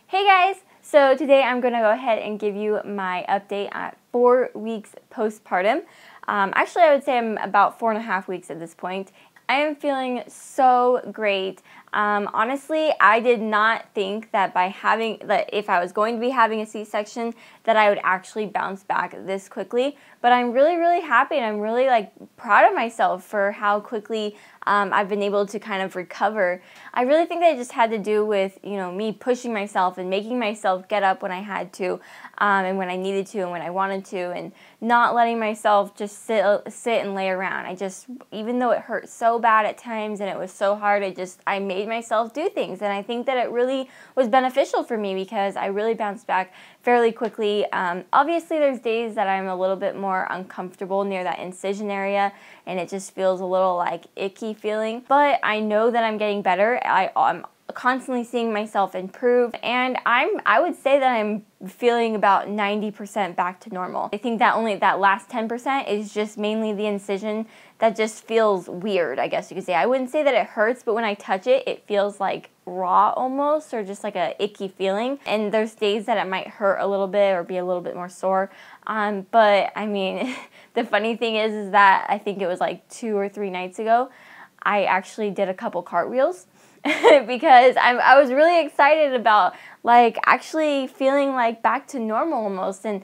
Hey guys! So today I'm going to go ahead and give you my update at 4 weeks postpartum. Actually, I would say I'm about 4.5 weeks at this point. I am feeling so great. Honestly, I did not think that if I was going to be having a C-section that I would actually bounce back this quickly. But I'm really happy, and I'm really proud of myself for how quickly I've been able to kind of recover. I really think that it just had to do with, me pushing myself and making myself get up when I had to, and when I needed to and when I wanted to, and not letting myself just sit and lay around. Even though it hurt so bad at times and it was so hard, I made myself do things, and I think that it really was beneficial for me because I really bounced back fairly quickly. Obviously, there's days that I'm a little bit more uncomfortable near that incision area, and it just feels a little icky feeling, but I know that I'm getting better. I'm constantly seeing myself improve, and I would say that I'm feeling about 90% back to normal. I think that only that last 10% is just mainly the incision that just feels weird, I guess you could say. I wouldn't say that it hurts, but when I touch it, it feels like raw almost, or just like a icky feeling. And there's days that it might hurt a little bit or be a little bit more sore. But I mean, the funny thing is that I think it was 2 or 3 nights ago, I actually did a couple cartwheels. Because I was really excited about actually feeling back to normal almost, and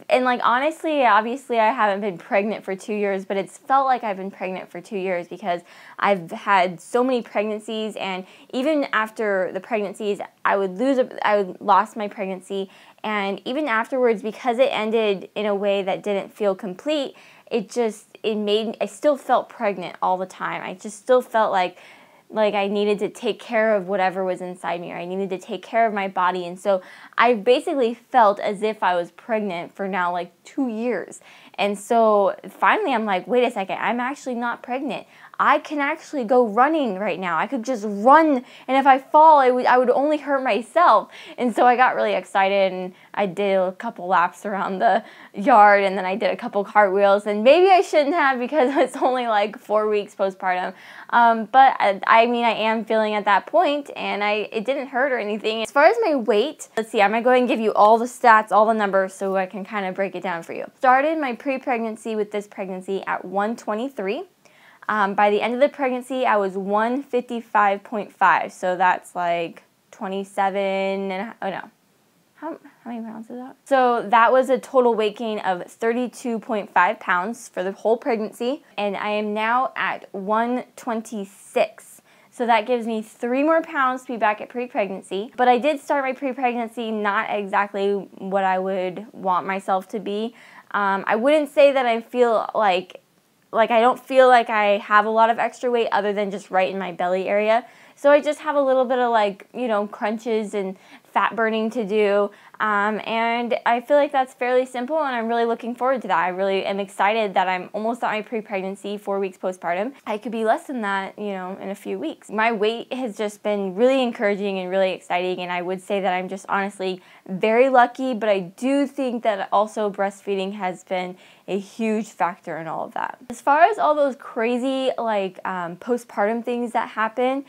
honestly, obviously I haven't been pregnant for 2 years, but it's felt like I've been pregnant for 2 years because I've had so many pregnancies, and even after the pregnancies I lost my pregnancy, and even afterwards, because it ended in a way that didn't feel complete, I still felt pregnant all the time. I just still felt like I needed to take care of whatever was inside me, or I needed to take care of my body. And so I basically felt as if I was pregnant for now 2 years. And so finally I'm like, wait a second, I'm actually not pregnant. I can actually go running right now. I could just run, and if I fall, I would only hurt myself. And so I got really excited, and I did a couple laps around the yard, and then I did a couple cartwheels, and maybe I shouldn't have because it's only 4 weeks postpartum. But I mean, I am feeling at that point, and it didn't hurt or anything. As far as my weight, let's see, I'm going to go ahead and give you all the stats, all the numbers, so I can kind of break it down for you. Started my pre-pregnancy with this pregnancy at 123. By the end of the pregnancy, I was 155.5, so that's 27 and, oh no, how many pounds is that? So that was a total weight gain of 32.5 pounds for the whole pregnancy, and I am now at 126. So that gives me 3 more pounds to be back at pre-pregnancy. But I did start my pre-pregnancy not exactly what I would want myself to be. I wouldn't say that I feel I don't feel like I have a lot of extra weight other than just right in my belly area. So I just have a little bit of crunches and fat burning to do. And I feel like that's fairly simple, and I'm really looking forward to that. I really am excited that I'm almost at my pre-pregnancy, 4 weeks postpartum. I could be less than that, in a few weeks. My weight has just been really encouraging and really exciting, and I would say that I'm just honestly very lucky, but I do think that also breastfeeding has been a huge factor in all of that. As far as all those crazy postpartum things that happen,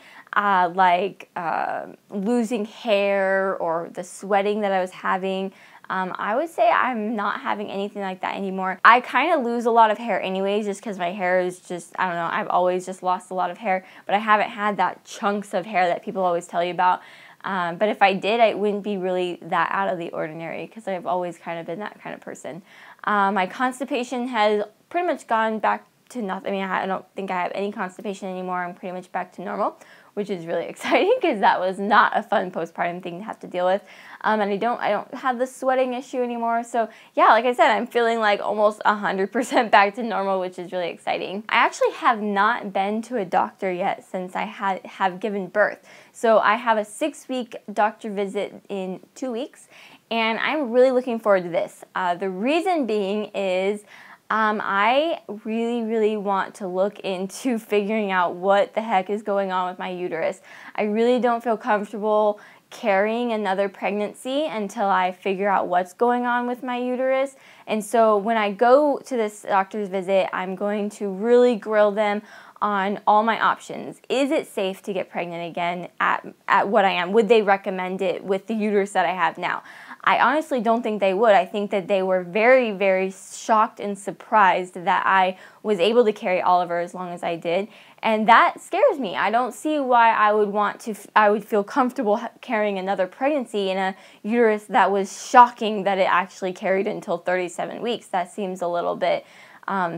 losing hair or the sweating that I was having, I would say I'm not having anything like that anymore. I kind of lose a lot of hair anyways, just because my hair is just, I don't know, I've always just lost a lot of hair, but I haven't had that chunks of hair that people always tell you about. But if I did, I wouldn't be really that out of the ordinary, because I've always kind of been that kind of person. My constipation has pretty much gone back to nothing. I mean, I don't think I have any constipation anymore. I'm pretty much back to normal, which is really exciting because that was not a fun postpartum thing to have to deal with. And I don't have the sweating issue anymore. So yeah, like I said, I'm feeling almost 100% back to normal, which is really exciting. I actually have not been to a doctor yet since I have given birth. So I have a 6-week doctor visit in 2 weeks, and I'm really looking forward to this. The reason being is I really want to look into figuring out what the heck is going on with my uterus. I really don't feel comfortable carrying another pregnancy until I figure out what's going on with my uterus. And so when I go to this doctor's visit, I'm going to really grill them on all my options. Is it safe to get pregnant again at what I am? Would they recommend it with the uterus that I have now? I honestly don't think they would. I think that they were very, very shocked and surprised that I was able to carry Oliver as long as I did. And that scares me. I don't see why I would feel comfortable carrying another pregnancy in a uterus that was shocking that it actually carried until 37 weeks. That seems a little bit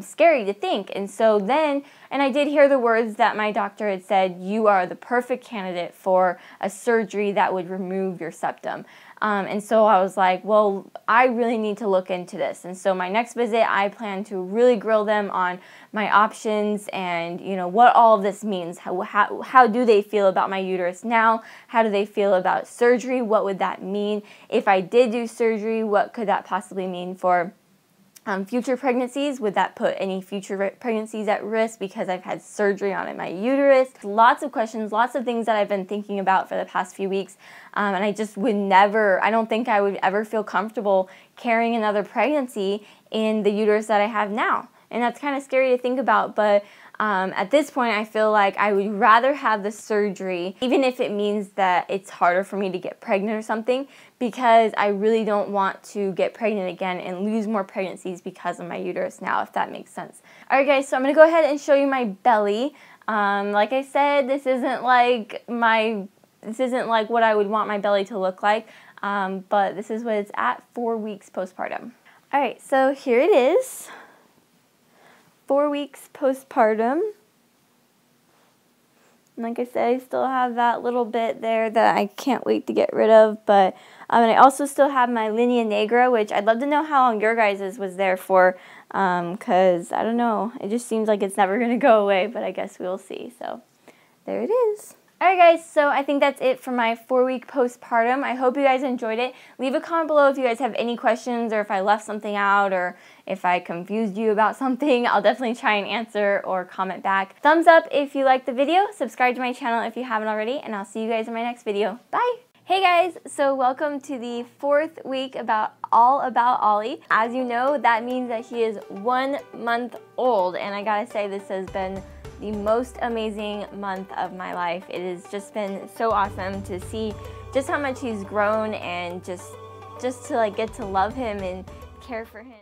scary to think. And so then, and I did hear the words that my doctor had said, you are the perfect candidate for a surgery that would remove your septum. And so I was like, well, I really need to look into this. And so my next visit, I plan to really grill them on my options and, you know, what all of this means. How do they feel about my uterus now? How do they feel about surgery? What would that mean? If I did do surgery, what could that possibly mean for future pregnancies? Would that put any future pregnancies at risk because I've had surgery on my uterus? Lots of questions, lots of things that I've been thinking about for the past few weeks, and I just would never, I don't think I would ever feel comfortable carrying another pregnancy in the uterus that I have now. And that's kind of scary to think about, but at this point, I feel like I would rather have the surgery, even if it means that it's harder for me to get pregnant or something, because I really don't want to get pregnant again and lose more pregnancies because of my uterus now, if that makes sense. Alright guys, so I'm going to go ahead and show you my belly. Like I said, this isn't like what I would want my belly to look like, but this is what it's at 4 weeks postpartum. Alright, so here it is. 4 weeks postpartum. And like I said, I still have that little bit there that I can't wait to get rid of. But and I also still have my linea nigra, which I'd love to know how long your guys' was there for. Because, I don't know, it just seems like it's never going to go away. But I guess we'll see. So, there it is. Alright guys, so I think that's it for my 4-week postpartum. I hope you guys enjoyed it. Leave a comment below if you guys have any questions or if I left something out or if I confused you about something. I'll definitely try and answer or comment back. Thumbs up if you liked the video. Subscribe to my channel if you haven't already, and I'll see you guys in my next video. Bye! Hey guys, so welcome to the 4th week all about Ollie. As you know, that means that he is 1 month old, and I gotta say this has been the most amazing month of my life. It has just been so awesome to see just how much he's grown and just to like get to love him and care for him.